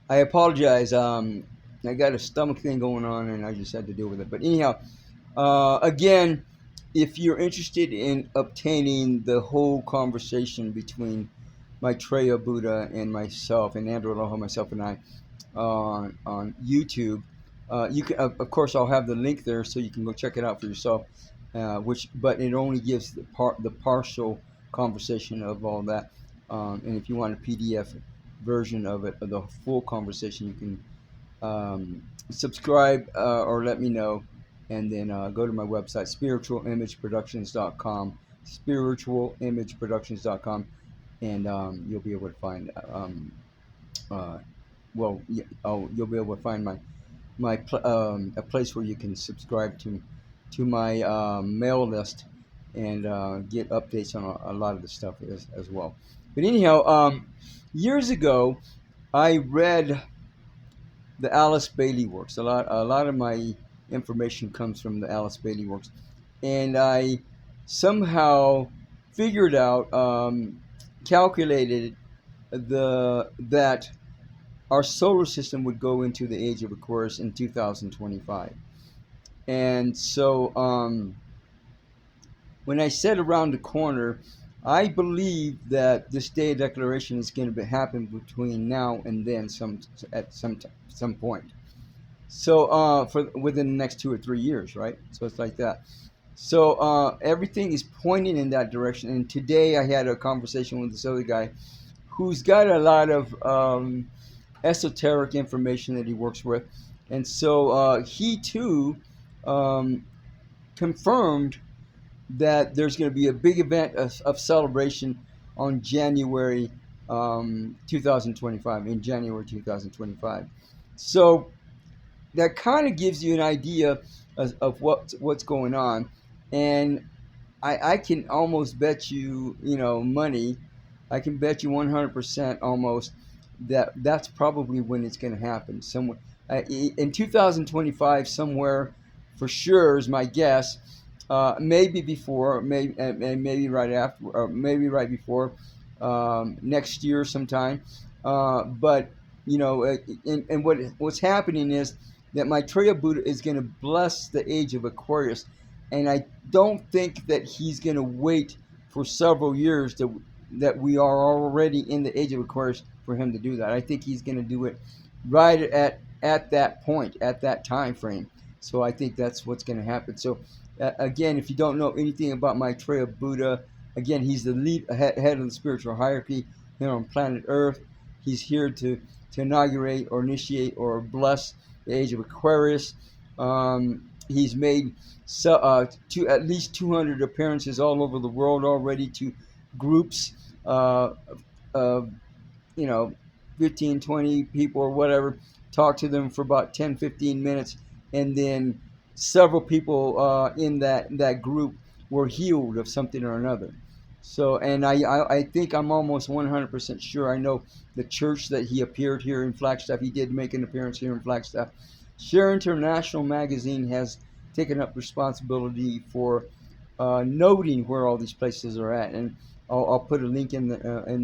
I apologize. I got a stomach thing going on, and I just had to deal with it. But anyhow, again, if you're interested in obtaining the whole conversation between Maitreya Buddha and myself, and Andrew Aloha, myself and I, on YouTube, you can, of course, I'll have the link there so you can go check it out for yourself. But it only gives the partial conversation of all that. And if you want a PDF version of it, of the full conversation, you can subscribe or let me know, and then go to my website, spiritualimageproductions.com, spiritualimageproductions.com, and you'll be able to find you'll be able to find a place where you can subscribe to my mail list and get updates on a lot of the stuff as well. But anyhow, years ago, I read the Alice Bailey works. A lot of my information comes from the Alice Bailey works, and I somehow figured out, calculated that our solar system would go into the age of Aquarius in 2025. And so when I said around the corner, I believe that this day of declaration is going to happen between now and then, at some point. So for within the next 2 or 3 years, right? So it's like that. So everything is pointing in that direction. And today I had a conversation with this other guy who's got a lot of esoteric information that he works with, and so he too confirmed that there's going to be a big event of celebration on January 2025, in January 2025. So that kind of gives you an idea of what's going on. And I can almost bet you, money. I can bet you 100% almost that's probably when it's going to happen. Somewhere in 2025, somewhere for sure is my guess. Maybe before, maybe right after, or maybe right before, next year sometime. But and what's happening is that Maitreya Buddha is going to bless the age of Aquarius, and I don't think that he's going to wait for several years that we are already in the age of Aquarius for him to do that. I think he's going to do it right at that point, at that time frame. So I think that's what's going to happen. So again, if you don't know anything about Maitreya Buddha, again, he's the head of the spiritual hierarchy here on planet Earth. He's here to inaugurate or initiate or bless the age of Aquarius. He's made at least 200 appearances all over the world already to groups of 15, 20 people or whatever, talk to them for about 10, 15 minutes, and then several people in that group were healed of something or another. So, and I think I'm almost 100% sure. I know the church that he appeared here in Flagstaff, he did make an appearance here in Flagstaff. Share International magazine has taken up responsibility for noting where all these places are at, and I'll put a link in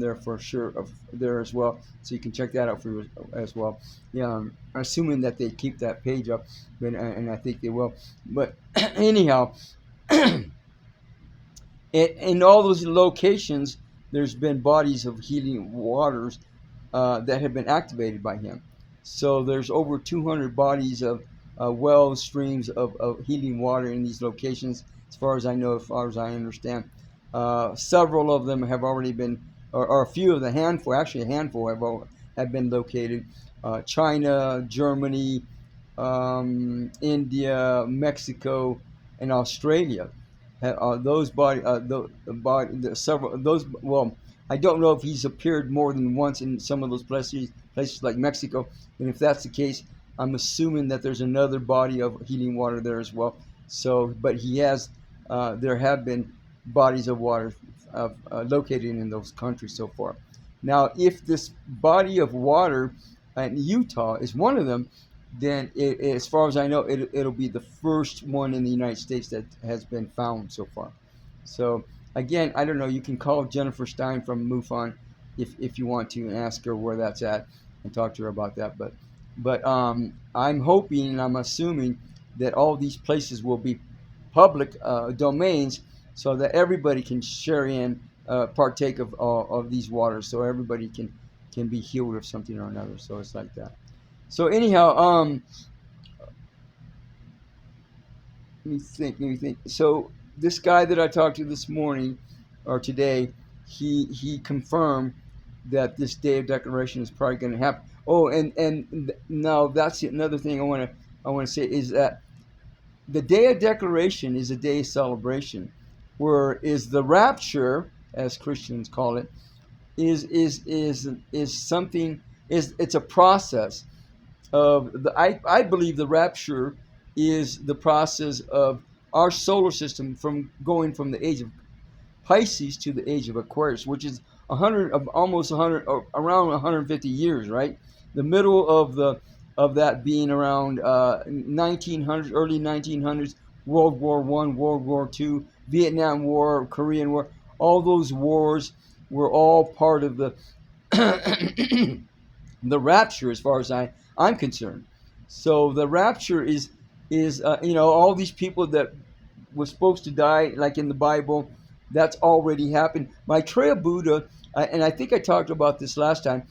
there for sure there as well, so you can check that out for as well. Yeah, assuming that they keep that page up, and I think they will. But anyhow, in all those locations, there's been bodies of healing waters that have been activated by him. So there's over 200 bodies of wells, streams of healing water in these locations, as far as I know, as far as I understand. Several of them have already been, or a few of the handful, actually a handful have been located. China, Germany, India, Mexico, and Australia. Those several those. Well, I don't know if he's appeared more than once in some of those places like Mexico, and if that's the case, I'm assuming that there's another body of healing water there as well. So, but he has, there have been bodies of water located in those countries so far. Now, if this body of water in Utah is one of them, then as far as I know, it'll be the first one in the United States that has been found so far. So again, I don't know. You can call Jennifer Stein from MUFON if you want to, and ask her where that's at and talk to her about that. But I'm hoping and I'm assuming that all these places will be public domains, so that everybody can share in, partake of these waters, so everybody can be healed of something or another. So it's like that. So anyhow, let me think. So this guy that I talked to this morning or today, he confirmed that this day of declaration is probably going to happen. Oh, and now that's another thing I want to say is that the day of declaration is a day of celebration, whereas the rapture, as Christians call it, is something, is it's a process of the I believe the rapture is the process of our solar system from going from the age of Pisces to the age of Aquarius, which is 100 of almost 100 or around 150 years, right? The middle of that being around 1900s, early 1900s, World War One, World War Two, Vietnam War, Korean War. All those wars were all part of the the rapture, as far as I'm concerned. So the rapture is all these people that were supposed to die, like in the Bible, that's already happened. Maitreya Buddha, and I think I talked about this last time,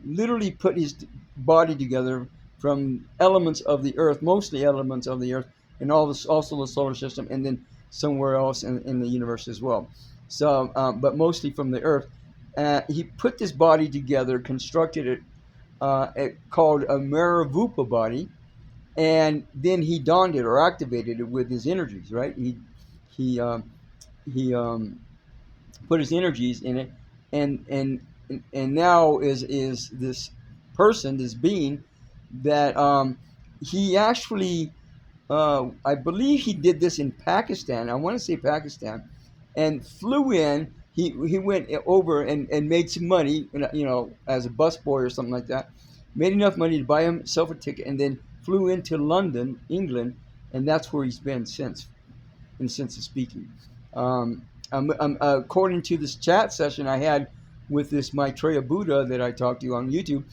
literally put his body together from elements of the earth, mostly elements of the earth, and also the solar system, and then somewhere else in the universe as well. So, but mostly from the earth. He put this body together, constructed it called a Marivupa body, and then he donned it or activated it with his energies. Right? He put his energies in it, and now is this person, this being that he actually, I believe he did this in Pakistan. I want to say Pakistan, and flew in. He went over and made some money, as a busboy or something like that. Made enough money to buy himself a ticket, and then flew into London, England, and that's where he's been since, in sense of speaking. According to this chat session I had with this Maitreya Buddha that I talked to on YouTube,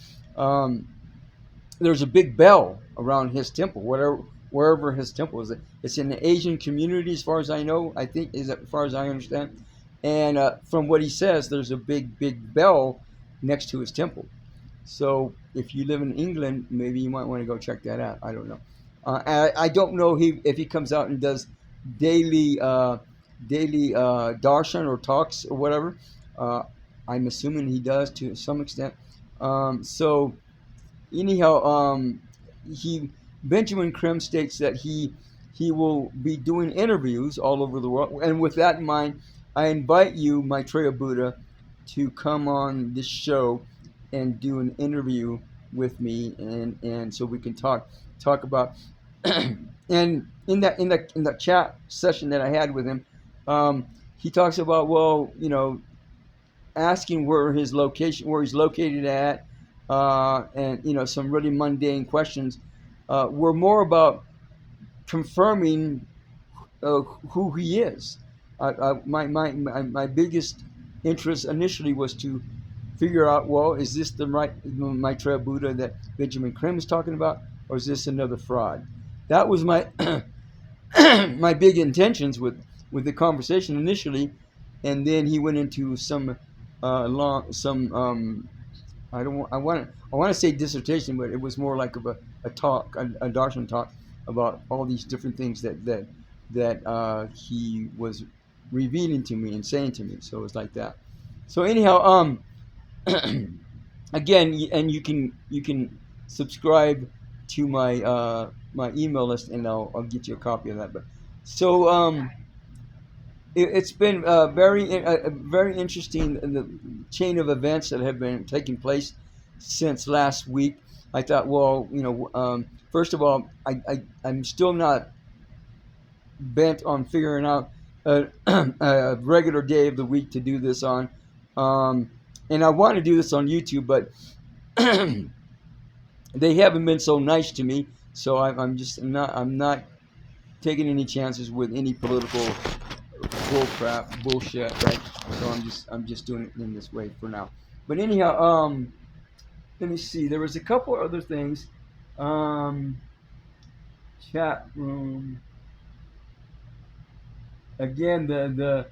there's a big bell around his temple, wherever his temple is. It's in the Asian community, as far as I know. I think, as far as I understand. And from what he says, there's a big bell next to his temple. So if you live in England, maybe you might want to go check that out. I don't know. I don't know if he comes out and does daily darshan or talks or whatever. I'm assuming he does to some extent. So anyhow, Benjamin Creme states that he will be doing interviews all over the world. And with that in mind, I invite you, Maitreya Buddha, to come on this show and do an interview with me, and so we can talk about. And in that chat session that I had with him, he talks about, asking where he's located at, and some really mundane questions were more about confirming who he is. My biggest interest initially was to figure out, is this the right Maitreya Buddha that Benjamin Creme is talking about, or is this another fraud? That was my my big intentions with the conversation initially, and then he went into some I want to say dissertation, but it was more like of a talk, a darshan talk about all these different things that he was revealing to me and saying to me. So it was like that. So anyhow, again, and you can subscribe to my my email list, and I'll get you a copy of that. But so it's been very interesting, the chain of events that have been taking place since last week. I thought, first of all, I'm still not bent on figuring out a regular day of the week to do this on, and I want to do this on YouTube, but they haven't been so nice to me. So I'm not taking any chances with any political bullshit, right? So I'm just doing it in this way for now. But anyhow, let me see. There was a couple other things. Um, Chat room. Again, the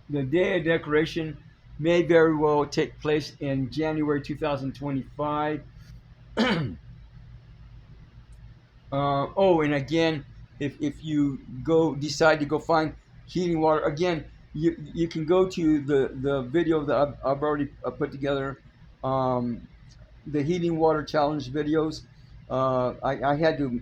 day of decoration may very well take place in January 2025. Oh, and again, if you decide to go find heating water, again, you can go to the video that I've already put together, um, the heating water challenge videos. I had to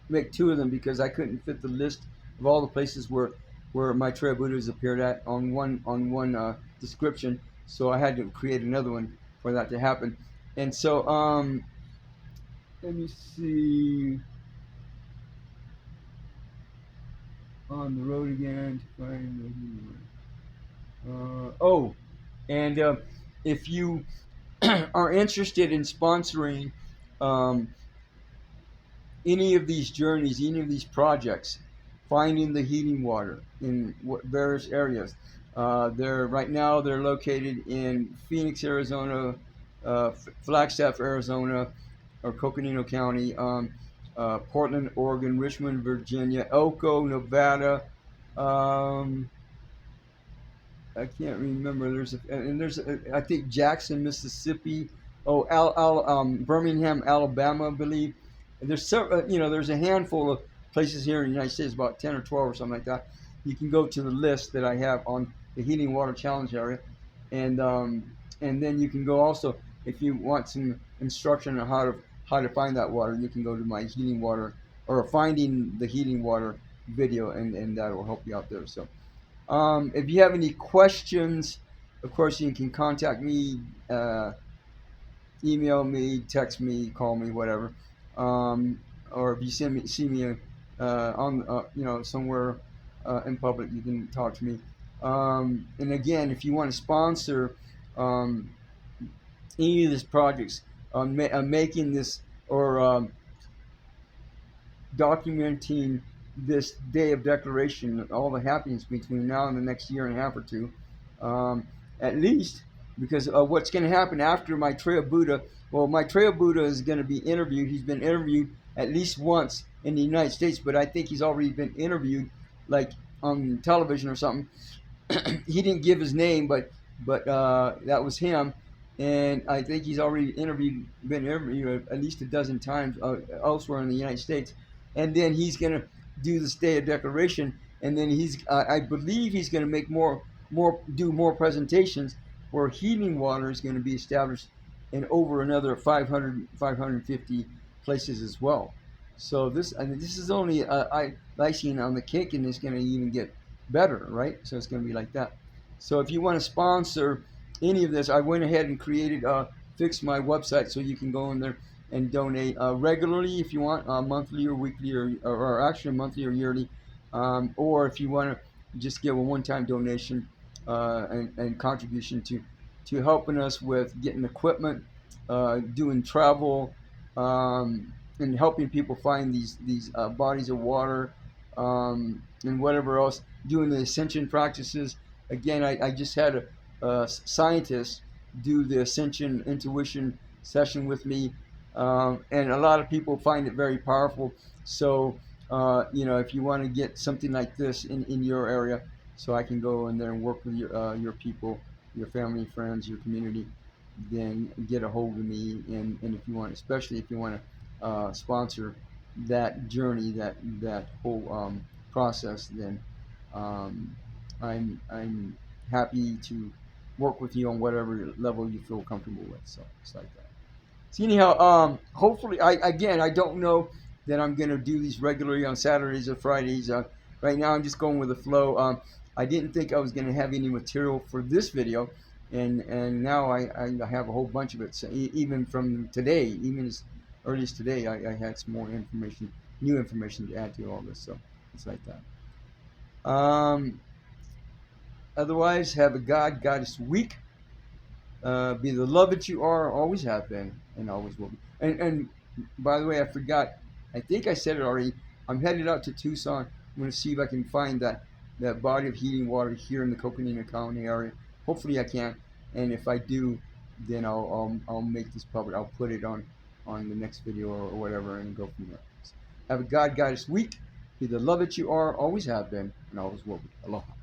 make two of them because I couldn't fit the list of all the places where Maitreya Buddha has appeared at on one description. So I had to create another one for that to happen. And so let me see. On the road again to find oh, and if you are interested in sponsoring um, any of these journeys, any of these projects, finding the heating water in various areas. They're right now they're located in Phoenix, Arizona, Flagstaff, Arizona, or Coconino County, Portland, Oregon, Richmond, Virginia, Elko, Nevada. Um, I can't remember. I think Jackson, Mississippi. Oh, Birmingham, Alabama, I believe. And there's several, there's a handful of places here in the United States, about 10 or 12 or something like that. You can go to the list that I have on the Heating Water Challenge area, and then you can go also if you want some instruction on how to find that water. You can go to my heating water or finding the heating water video, and that will help you out there. So. If you have any questions, of course, you can contact me, email me, text me, call me, whatever. Or if you see me on, somewhere in public, you can talk to me. And again, if you want to sponsor um, any of these projects, making this or documenting this day of declaration, all the happenings between now and the next year and a half or two, um, at least, because what's going to happen after Maitreya Buddha. Well, Maitreya Buddha is going to be interviewed. He's been interviewed at least once in the United States, but I think he's already been interviewed, like on television or something. He didn't give his name, but that was him, and I think he's already been interviewed at least a dozen times elsewhere in the United States, and then he's gonna do this day of declaration, and then I believe he's gonna make do more presentations where healing water is going to be established in over another 550 places as well. So this is only icing on the cake, and it's going to even get better, right? So it's going to be like that. So if you want to sponsor any of this, I went ahead and fixed my website so you can go in there and donate regularly if you want, monthly or weekly, or actually monthly or yearly, or if you want to just give a one-time donation and contribution to helping us with getting equipment, doing travel, and helping people find these bodies of water, and whatever else, doing the ascension practices. Again, I just had a scientist do the ascension intuition session with me, and a lot of people find it very powerful. So, if you want to get something like this in your area, so I can go in there and work with your people, your family, friends, your community, then get a hold of me. And if you want, especially if you want to sponsor that journey, that whole process, then I'm happy to work with you on whatever level you feel comfortable with. So it's like that. So anyhow, hopefully, I don't know that I'm gonna do these regularly on Saturdays or Fridays. Right now, I'm just going with the flow. I didn't think I was gonna have any material for this video, and now I have a whole bunch of it. So even from today, even as early as today, I had some more information, new information to add to all this. So it's like that. Otherwise, have a goddess week. Be the love that you are, always have been, and always will be. And by the way, I forgot. I think I said it already. I'm headed out to Tucson. I'm going to see if I can find that body of heating water here in the Coconino County area. Hopefully I can. And if I do, then I'll make this public. I'll put it on the next video or whatever, and go from there. So have a God Goddess week. Be the love that you are, always have been, and always will be. Aloha.